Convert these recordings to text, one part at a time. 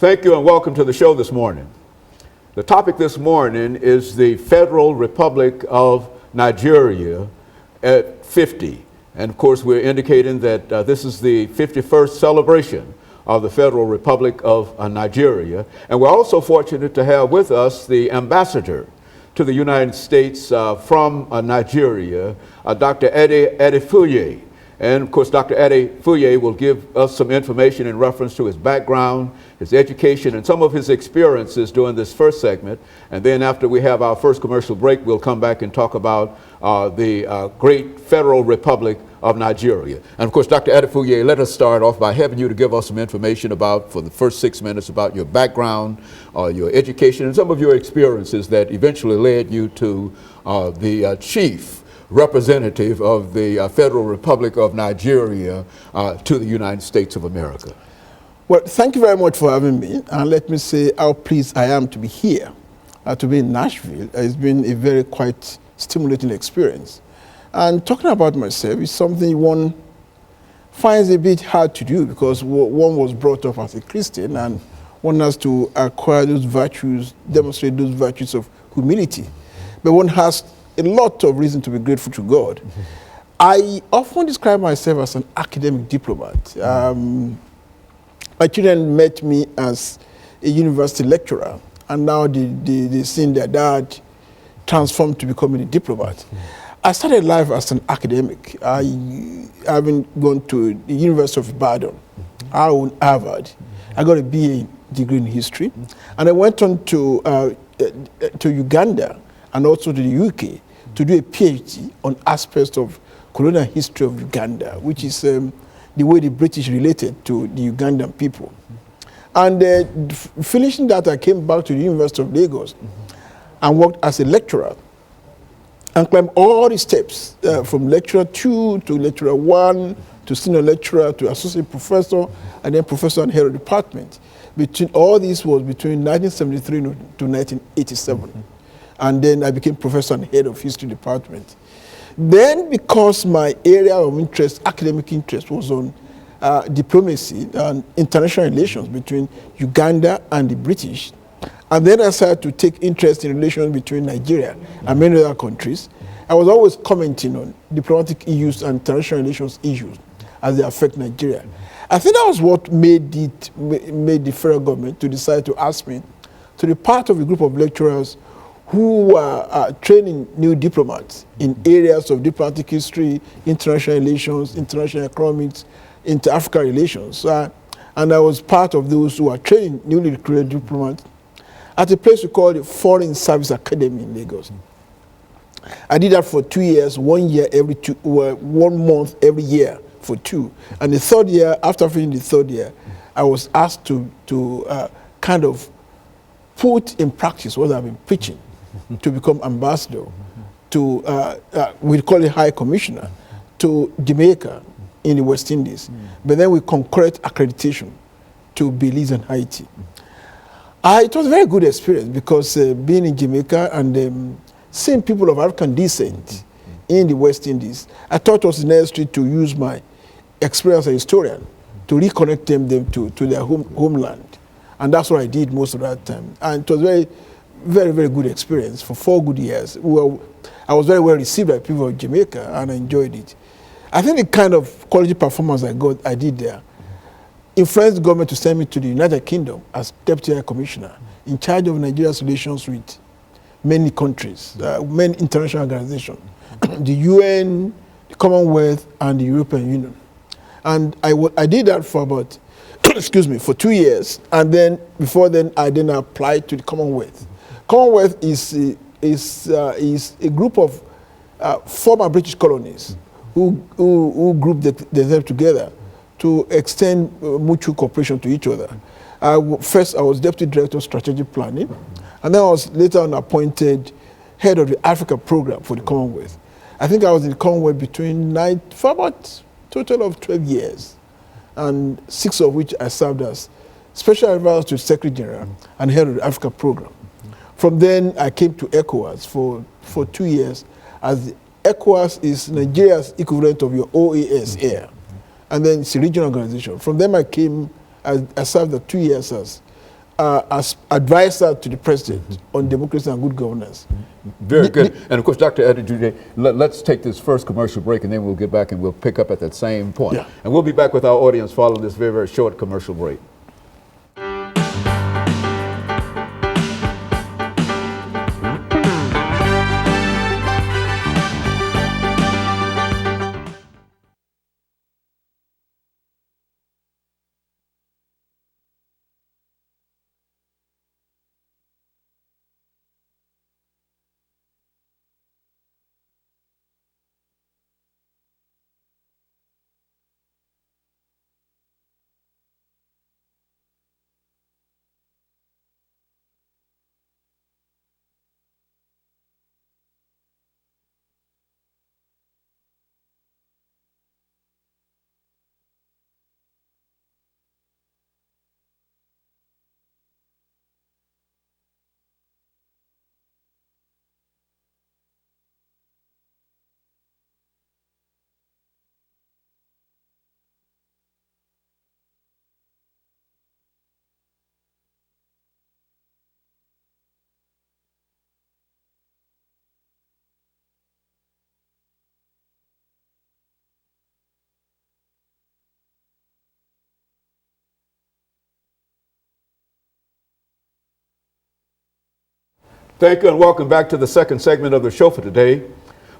Thank you and welcome to the show this morning. The topic this morning is the Federal Republic of Nigeria at 50. And of course, we're indicating that this is the 51st celebration of the Federal Republic of Nigeria. And we're also fortunate to have with us the ambassador to the United States from Nigeria, Dr. Adefuye. And of course, Dr. Adefuye will give us some information in reference to his background, his education, and some of his experiences during this first segment. And then after we have our first commercial break, we'll come back and talk about the great Federal Republic of Nigeria. And of course, Dr. Adefuye, let us start off by having you to give us some information about, for the first 6 minutes, about your background, your education, and some of your experiences that eventually led you to the chief representative of the Federal Republic of Nigeria to the United States of America. Well, thank you very much for having me. And let me say how pleased I am to be here, to be in Nashville. It's been a very quite stimulating experience. And talking about myself is something one finds a bit hard to do because one was brought up as a Christian and one has to acquire those virtues, demonstrate those virtues of humility. But one has a lot of reason to be grateful to God. Mm-hmm. I often describe myself as an academic diplomat. My children met me as a university lecturer, and now they seen their dad transformed to becoming a diplomat. Mm-hmm. I started life as an academic. Having gone to the University of Ibadan, Harvard. Mm-hmm. I got a BA degree in history, and I went on to Uganda and also to the UK to do a PhD on aspects of colonial history of Uganda, which is the way the British related to the Ugandan people. And finishing that, I came back to the University of Lagos and worked as a lecturer and climbed all the steps from lecturer 2 to lecturer 1 to senior lecturer to associate professor and then professor and head of department. All this was between 1973 to 1987. And then I became professor and head of history department. Then, because my area of interest, academic interest, was on diplomacy and international relations between Uganda and the British, and then I started to take interest in relations between Nigeria and many other countries, I was always commenting on diplomatic issues and international relations issues as they affect Nigeria. I think that was what made the federal government to decide to ask me to be part of a group of lecturers who were training new diplomats in areas of diplomatic history, international relations, international economics, inter-Africa relations. And I was part of those who are training newly recruited diplomats at a place we call the Foreign Service Academy in Lagos. I did that for 2 years, 1 year every 1 month every year for 2. And the third year, after finishing the third year, I was asked to kind of put in practice what I've been preaching, to become ambassador to, we call it High Commissioner, to Jamaica in the West Indies. But then we concurrent accreditation to Belize and Haiti. It was a very good experience because being in Jamaica and seeing people of African descent in the West Indies, I thought it was necessary to use my experience as a historian to reconnect them to their homeland. And that's what I did most of that time. And it was very, very good experience for 4 good years. I was very well received by people of Jamaica and I enjoyed it. I think the kind of quality performance I did there influenced the government to send me to the United Kingdom as Deputy High Commissioner in charge of Nigeria's relations with many countries, many international organizations, the UN, the Commonwealth, and the European Union. And I did that for about, for 2 years. And then, before then, I then applied to the Commonwealth. Commonwealth is a group of former British colonies who grouped themselves together to extend mutual cooperation to each other. First, I was Deputy Director of Strategic Planning, and then I was later on appointed head of the Africa program for the Commonwealth. I think I was in the Commonwealth for about a total of 12 years, and 6 of which I served as Special Advisor to the Secretary General and head of the Africa program. From then, I came to ECOWAS for 2 years, as ECOWAS is Nigeria's equivalent of your OAS here. And then it's a regional organization. From then I served 2 years as as advisor to the president on democracy and good governance. Very good. And of course, Dr. Adefuye, let's take this first commercial break, and then we'll get back and we'll pick up at that same point. Yeah. And we'll be back with our audience following this very, very short commercial break. Thank you and welcome back to the second segment of the show for today.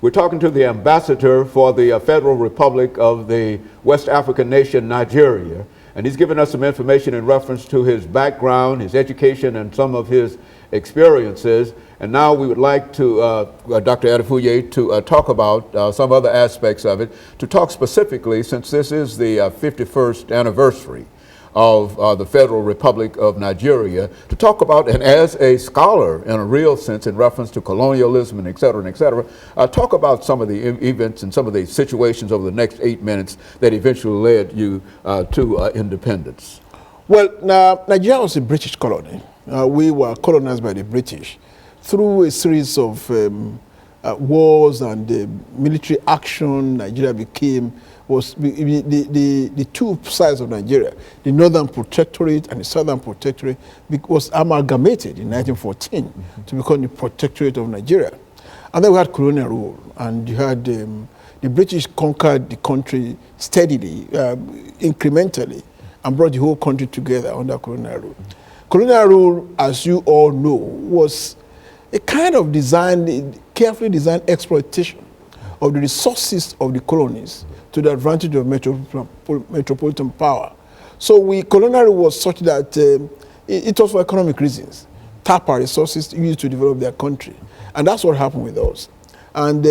We're talking to the ambassador for the Federal Republic of the West African nation, Nigeria. And he's given us some information in reference to his background, his education, and some of his experiences. And now we would like to, Dr. Adefuye, to talk about some other aspects of it, to talk specifically, since this is the 51st anniversary of the Federal Republic of Nigeria, to talk about, and as a scholar in a real sense in reference to colonialism and et cetera, talk about some of the events and some of the situations over the next 8 minutes that eventually led you to independence. Well, Nigeria was a British colony. We were colonized by the British through a series of wars and military action. Nigeria became the two sides of Nigeria, the Northern Protectorate and the Southern Protectorate, was amalgamated in 1914 to become the Protectorate of Nigeria. And then we had colonial rule, and you had the British conquered the country steadily, incrementally, and brought the whole country together under colonial rule. Colonial rule, as you all know, was a kind of carefully designed exploitation of the resources of the colonies to the advantage of metropolitan power. So colonial was such that it was for economic reasons. Tap our resources used to develop their country. And that's what happened with us. And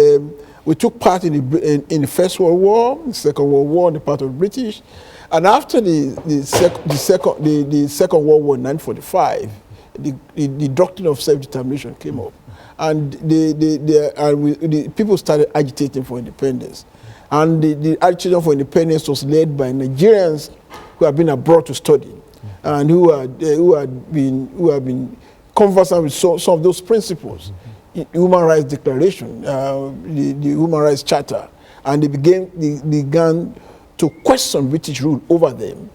we took part in the First World War, the Second World War on the part of the British. And after the Second World War in 1945, the doctrine of self-determination came up. And the people started agitating for independence. And the agitation for independence was led by Nigerians who had been abroad to study and who had been conversant with some of those principles, the Human Rights Declaration, the Human Rights Charter, and they began to question British rule over them,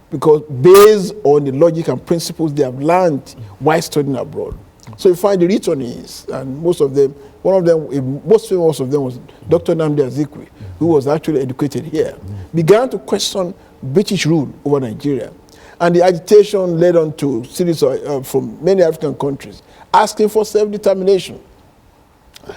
because based on the logic and principles they have learned while studying abroad. So you find the returnees, and most famous of them was Dr. Nnamdi Azikiwe, who was actually educated here, began to question British rule over Nigeria. And the agitation led on to series from many African countries asking for self-determination.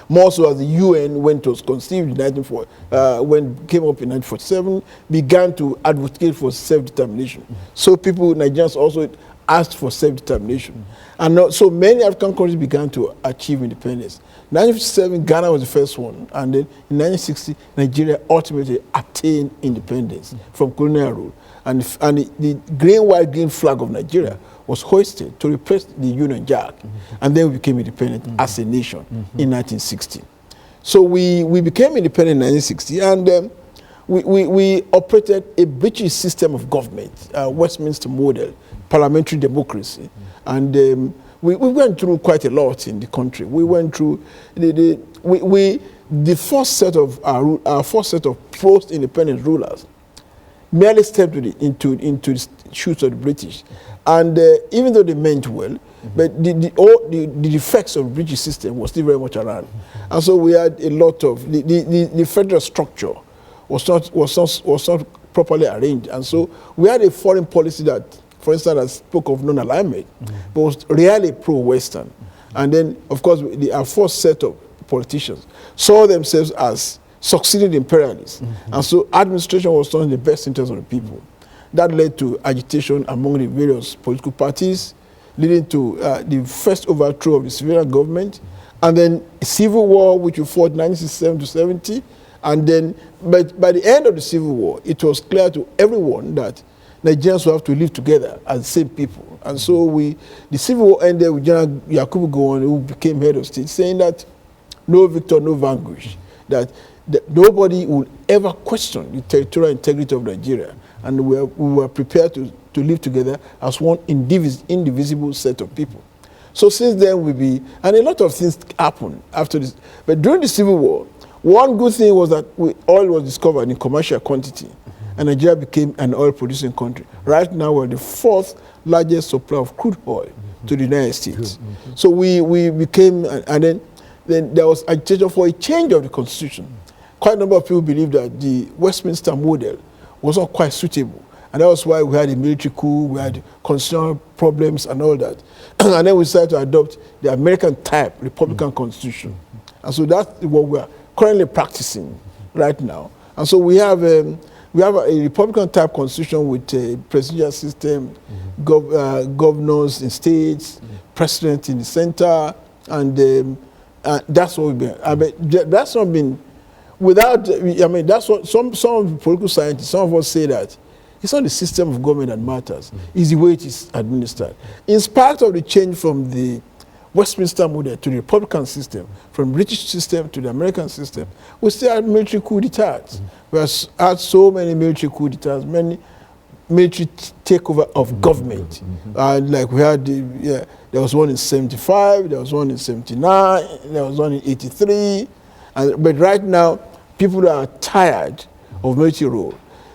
More so as the UN, when it was conceived in when it came up in 1947, began to advocate for self-determination. So Nigerians also asked for self-determination. And so many African countries began to achieve independence. In 1957, Ghana was the first one. And then in 1960, Nigeria ultimately attained independence from colonial rule. And the green flag of Nigeria was hoisted to replace the Union Jack. And then we became independent as a nation in 1960. So we became independent in 1960, and we operated a British system of government, Westminster model, parliamentary democracy. And we went through quite a lot in the country. We went through the first set of post-independence rulers merely stepped into shoes of the British. And even though they meant well, but the defects of the British system was still very much around. And so we had a lot of, the federal structure was not properly arranged. And so we had a foreign policy that, for instance, that spoke of non-alignment, but was really pro-Western. And then, of course, our first set of politicians saw themselves as succeeding imperialists. And so administration was done in the best interest of the people. That led to agitation among the various political parties, leading to the first overthrow of the civilian government, and then a civil war, which we fought 1967 to 70. And then, by the end of the civil war, it was clear to everyone that Nigerians will have to live together as the same people. And so the civil war ended with General Yakubu Gowon, who became head of state, saying that no victor, no vanquish, that nobody will ever question the territorial integrity of Nigeria. And we were prepared to live together as one indivisible set of people. So since then, and a lot of things happened after this. But during the Civil War, one good thing was that oil was discovered in commercial quantity, and Nigeria became an oil-producing country. Right now, we're the fourth largest supplier of crude oil to the United States. So we became, and then there was agitation for a change of the constitution. Quite a number of people believe that the Westminster model was not quite suitable. And that was why we had a military coup, we had constitutional problems and all that. And then we decided to adopt the American type Republican Constitution. And so that's what we are currently practicing right now. And so we have a Republican type Constitution with a presidential system, governors in states, president in the center, and that's what we've been. I mean, that's not been without. I mean, that's what some of the political scientists, some of us say that it's not the system of government that matters; it's the way it is administered. In spite of the change from the Westminster model to the Republican system, from British system to the American system, we still had military coup d'etats. We have had so many military coup d'etats, many military takeover of government. Like we had, there was one in 75, there was one in 79, there was one in 83. But right now, people are tired of military rule.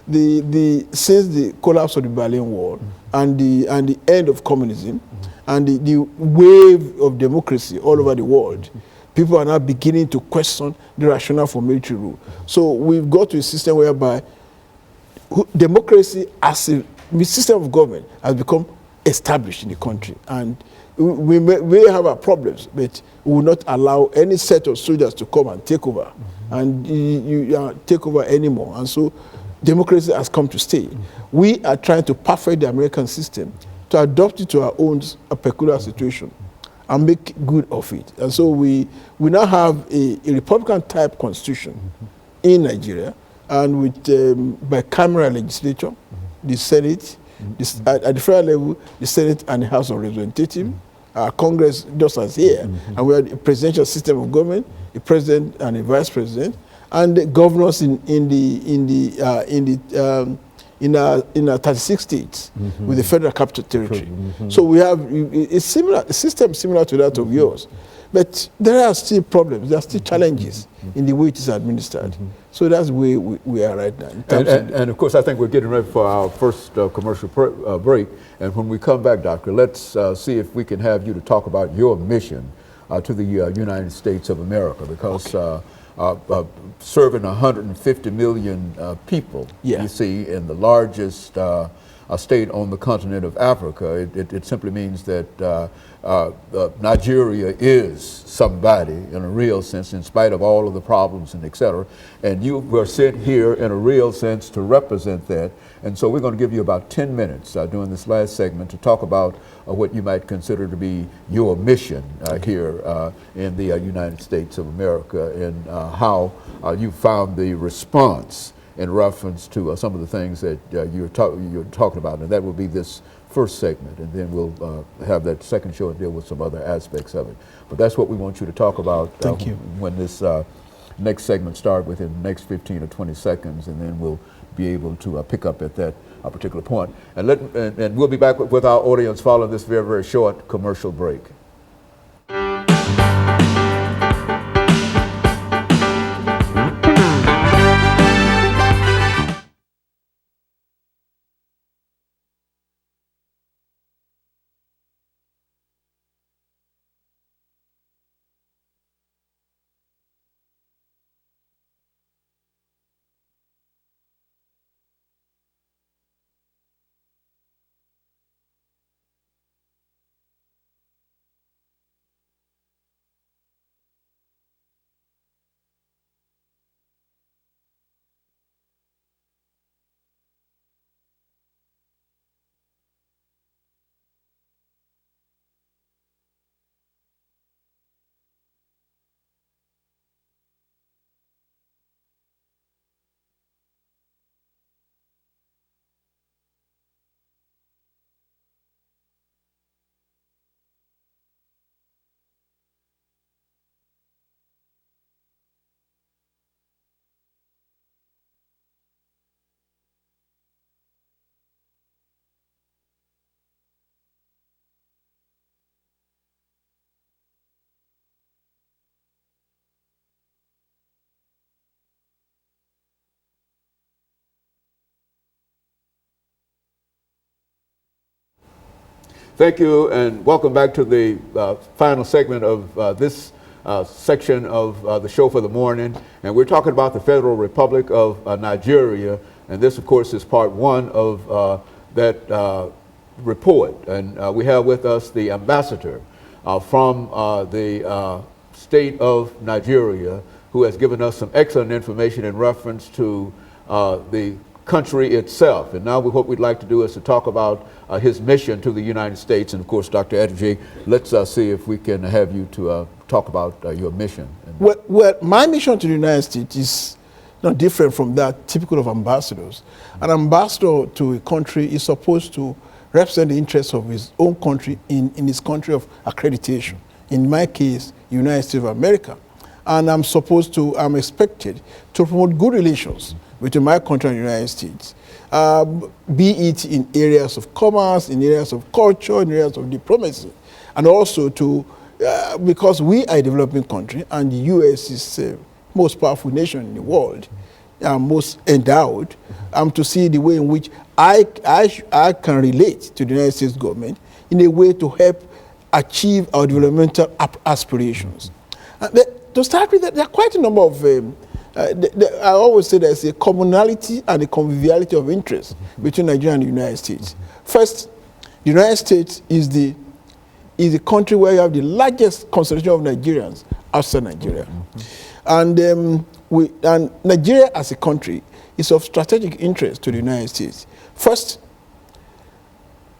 Since the collapse of the Berlin Wall and the end of communism, and the wave of democracy all over the world, people are now beginning to question the rationale for military rule. So we've got to a system whereby democracy as a system of government has become established in the country. And we may have our problems, but we will not allow any set of soldiers to come and take over and take over anymore. And so democracy has come to stay. We are trying to perfect the American system to adopt it to our own peculiar situation and make good of it. And so we now have a Republican type constitution in Nigeria, and with bicameral legislature, the Senate, at the federal level, the Senate and the House of Representatives, Congress just as here, and we have a presidential system of government, a president and a vice president, and the governors in 36 states with the federal capital territory. So we have a system similar to that of yours. But there are still problems, there are still challenges in the way it is administered. So that's where we are right now. And of course, I think we're getting ready for our first commercial break. And when we come back, Doctor, let's see if we can have you to talk about your mission to the United States of America, because serving 150 million people, you see, in the largest state on the continent of Africa, it simply means that Nigeria is somebody in a real sense, in spite of all of the problems and et cetera. And you were sent here in a real sense to represent that. And so we're going to give you about 10 minutes during this last segment to talk about what you might consider to be your mission here in the United States of America, and how you found the response in reference to some of the things that you're talking about. And that will be this first segment, and then we'll have that second show and deal with some other aspects of it. But that's what we want you to talk about when this next segment starts within the next 15 or 20 seconds, and then we'll be able to pick up at that particular point. And we'll be back with our audience following this very, very short commercial break. Thank you, and welcome back to the final segment of this section of the show for the morning. And we're talking about the Federal Republic of Nigeria, and this, of course, is part one of that report. And we have with us the ambassador from the state of Nigeria, who has given us some excellent information in reference to the country itself. And now what we'd like to do is to talk about his mission to the United States. And of course, Dr. Adefuye, let's see if we can have you to talk about your mission. Well, my mission to the United States is not different from that typical of ambassadors. An ambassador to a country is supposed to represent the interests of his own country in his country of accreditation. In my case, United States of America. And I'm expected to promote good relations between my country and the United States, be it in areas of commerce, in areas of culture, in areas of diplomacy, and also to, because we are a developing country and the U.S. is the most powerful nation in the world, most endowed, to see the way in which I can relate to the United States government in a way to help achieve our developmental aspirations. To start with, there are quite a number of I always say there's a commonality and a conviviality of interest between Nigeria and the United States. First, the United States is the country where you have the largest concentration of Nigerians outside Nigeria. And Nigeria as a country is of strategic interest to the United States. First,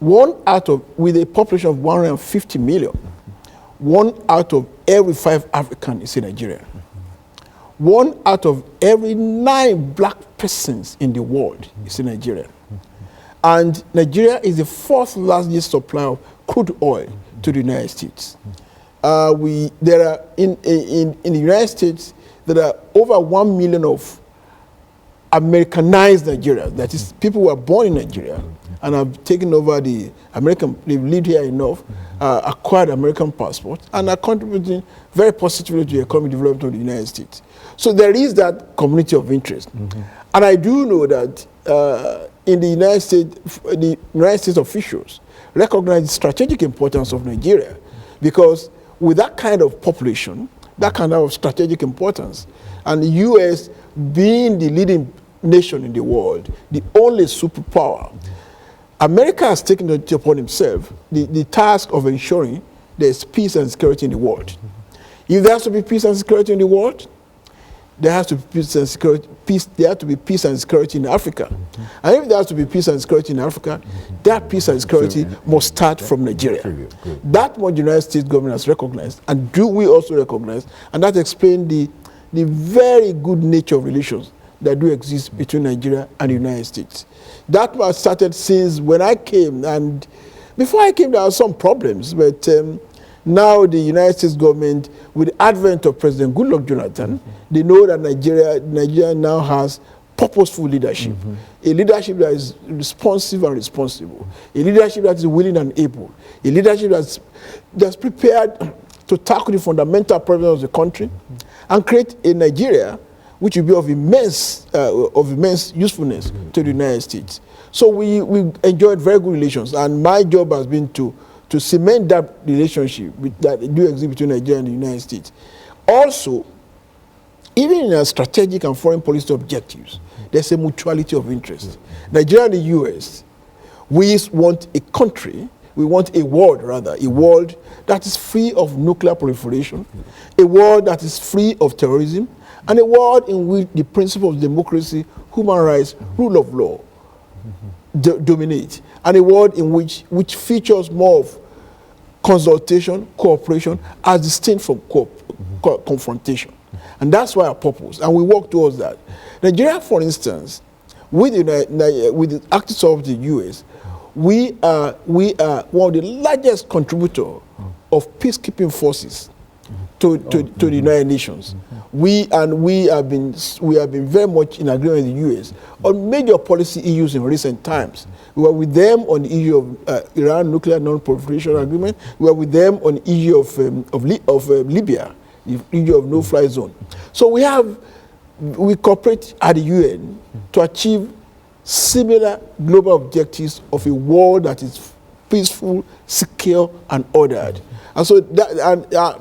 with a population of 150 million, 1 out of every 5 Africans is in Nigeria. 1 out of every 9 black persons in the world is in Nigeria. And Nigeria is the 4th largest supplier of crude oil to the United States. There are in the United States, there are over 1 million of Americanized Nigerians. That is, people who are born in Nigeria and have taken over the American, they've lived here enough, acquired American passports, and are contributing very positively to the economic development of the United States. So there is that community of interest. And I do know that in the United States officials recognize the strategic importance of Nigeria, because with that kind of population, that kind of strategic importance, and the U.S. being the leading nation in the world, the only superpower, America has taken it upon himself the task of ensuring there's peace and security in the world. If there has to be peace and security in the world, there has to be peace and security. There has to be peace and security in Africa. And if there has to be peace and security in Africa, that peace and security must start from Nigeria. That what the United States government has recognized, and do we also recognize, and that explains the very good nature of relations that do exist between Nigeria and the United States. That was started since when I came, and before I came there were some problems, but now the United States government, with the advent of President Goodluck Jonathan, they know that Nigeria now has purposeful leadership, a leadership that is responsive and responsible, a leadership that is willing and able, a leadership that's prepared to tackle the fundamental problems of the country and create a Nigeria which will be of immense usefulness to the United States. So we enjoyed very good relations, and my job has been to cement that relationship that do exist between Nigeria and the United States. Also, even in our strategic and foreign policy objectives, there's a mutuality of interest. Nigeria and the U.S., we want a world that is free of nuclear proliferation, a world that is free of terrorism, and a world in which the principles of democracy, human rights, rule of law dominate, and a world in which features more of consultation, cooperation, as distinct from confrontation. And that's why our purpose, and we work towards that. Nigeria, for instance, with the active of the U.S., we are one of the largest contributors of peacekeeping forces to the United Nations. We have been very much in agreement with the U.S. on major policy issues in recent times. We were with them on the issue of Iran nuclear non-proliferation agreement. We were with them on the issue of Libya, the issue of no-fly zone. So we cooperate at the UN to achieve similar global objectives of a world that is peaceful, secure, and ordered. And so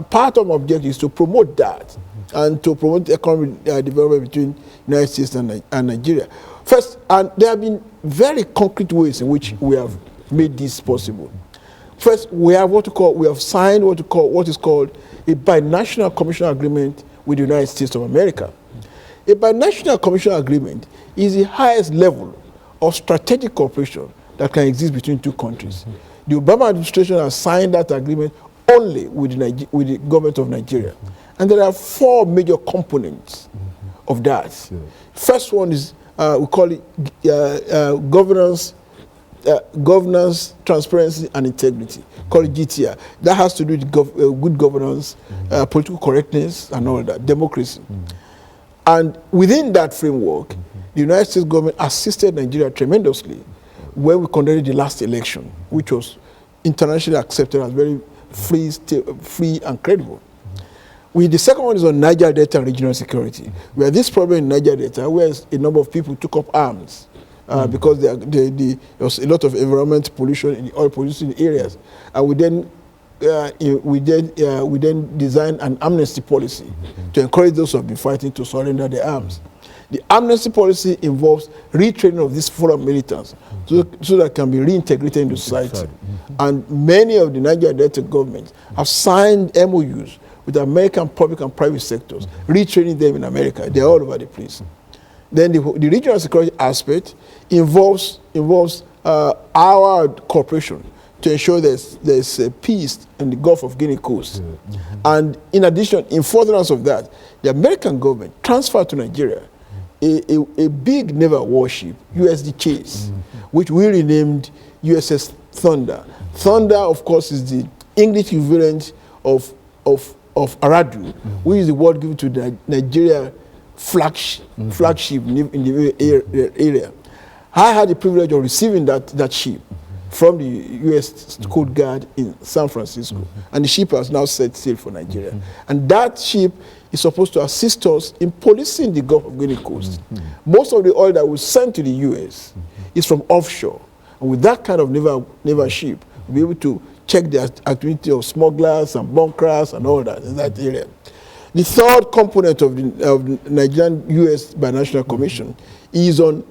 part of my objective is to promote that and to promote economic development between the United States and Nigeria. First, and there have been very concrete ways in which we have made this possible. First, we have signed what is called a binational commercial agreement with the United States of America. A binational commercial agreement is the highest level of strategic cooperation that can exist between two countries. The Obama administration has signed that agreement only with the government of Nigeria. And there are 4 major components of that. First one is, we call it governance, transparency, and integrity, called it GTR. That has to do with good governance, political correctness, and all that, democracy. And within that framework, the United States government assisted Nigeria tremendously when we conducted the last election, which was internationally accepted as very free and credible. The second one is on Niger Delta regional security, where this problem in Niger Delta, where a number of people took up arms because there was a lot of environmental pollution in the oil producing areas, and we then designed an amnesty policy to encourage those who have been fighting to surrender their arms. The amnesty policy involves retraining of these foreign militants so that can be reintegrated into society. And many of the Niger Delta governments have signed MOUs with the American public and private sectors, retraining them in America. They're all over the place. Then the regional security aspect involves our cooperation to ensure there's peace in the Gulf of Guinea coast. And in addition, in furtherance of that, the American government transferred to Nigeria a big naval warship, USD Chase, which we renamed USS Thunder. Thunder, of course, is the English equivalent of Aradu, which is the word given to the Nigeria flagship in the area. I had the privilege of receiving that ship from the U.S. Coast Guard in San Francisco, and the ship has now set sail for Nigeria. And that ship is supposed to assist us in policing the Gulf of Guinea coast. Most of the oil that we send to the U.S. is from offshore, and with that kind of naval ship, we'll be able to check the activity of smugglers and bunkers and all that in that area. The third component of the Nigerian-U.S. Binational Commission is on,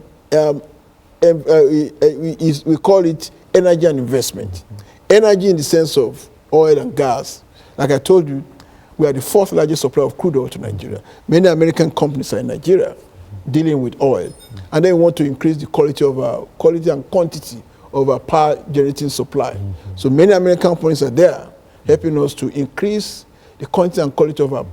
we call it energy and investment. Energy in the sense of oil and gas. Like I told you, we are the 4th largest supplier of crude oil to Nigeria. Many American companies are in Nigeria dealing with oil, and they want to increase the quality and quantity of our power generating supply. So many American companies are there helping us to increase the quantity and quality of our